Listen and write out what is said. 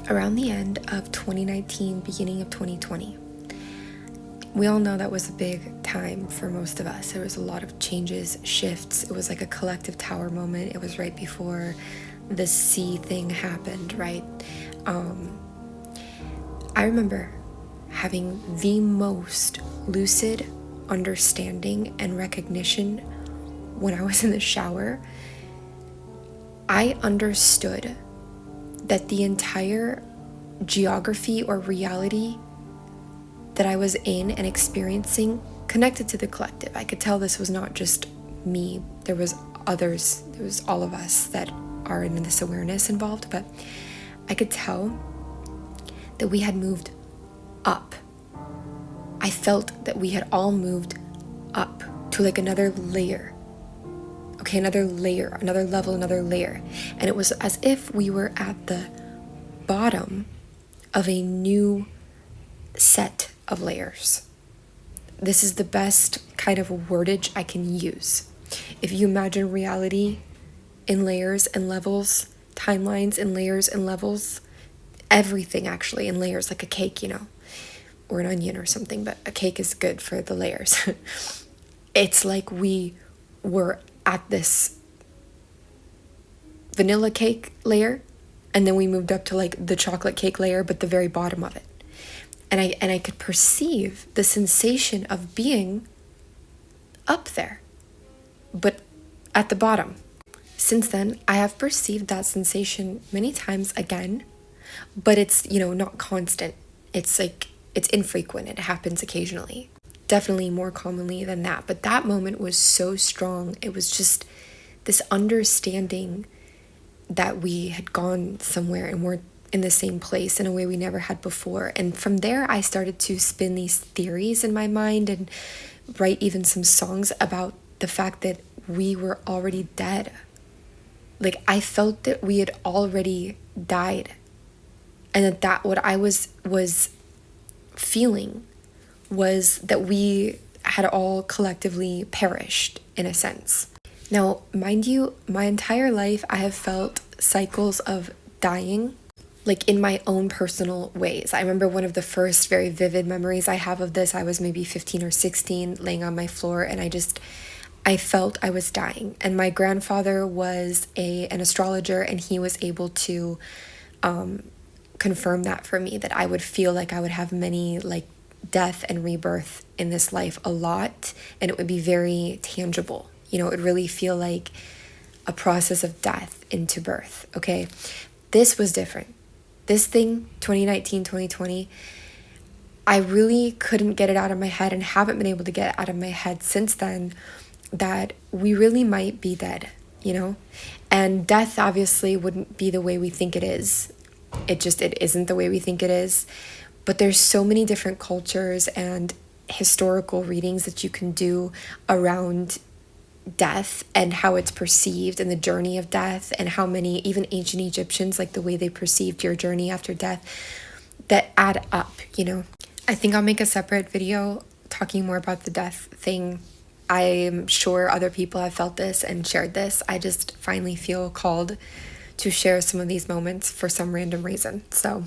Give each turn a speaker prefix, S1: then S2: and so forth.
S1: around the end of 2019, beginning of 2020. We all know that was a big time for most of us. There was a lot of changes, shifts. It was like a collective tower moment. It was right before the C thing happened, right? I remember having the most lucid understanding and recognition when I was in the shower. I understood that the entire geography or reality that I was in and experiencing connected to the collective. I could tell this was not just me. There was others. There was all of us that are in this awareness involved, but I could tell that we had moved up. I felt that we had all moved up to like another layer. Okay, another layer, another level, another layer. And it was as if we were at the bottom of a new set of layers. This is the best kind of wordage I can use. If you imagine reality in layers and levels, timelines in layers and levels, everything actually in layers, like a cake, or an onion or something, but a cake is good for the layers. It's like we were at this vanilla cake layer, and then we moved up to like the chocolate cake layer, but the very bottom of it. And I could perceive the sensation of being up there, but at the bottom. Since then, I have perceived that sensation many times again, but it's, not constant. It's infrequent. It happens occasionally. Definitely more commonly than that. But that moment was so strong. It was just this understanding that we had gone somewhere and we're in the same place in a way we never had before. And from there, I started to spin these theories in my mind and write even some songs about the fact that we were already dead. Like, I felt that we had already died, and that what I was feeling was that we had all collectively perished in a sense. Now, mind you, my entire life I have felt cycles of dying, like in my own personal ways. I remember one of the first very vivid memories I have of this. I was maybe 15 or 16, laying on my floor, and I felt I was dying. And my grandfather was an astrologer, and he was able to confirm that for me, that I would feel like I would have many like death and rebirth in this life a lot, and it would be very tangible. It would really feel like a process of death into birth. Okay, this was different. This thing, 2019, 2020, I really couldn't get it out of my head, and haven't been able to get it out of my head since then, that we really might be dead, And death obviously wouldn't be the way we think it is. It isn't the way we think it is. But there's so many different cultures and historical readings that you can do around death and how it's perceived and the journey of death, and how many, even ancient Egyptians, like the way they perceived your journey after death, that add up, I think I'll make a separate video talking more about the death thing. I'm sure other people have felt this and shared this. I just finally feel called to share some of these moments for some random reason. So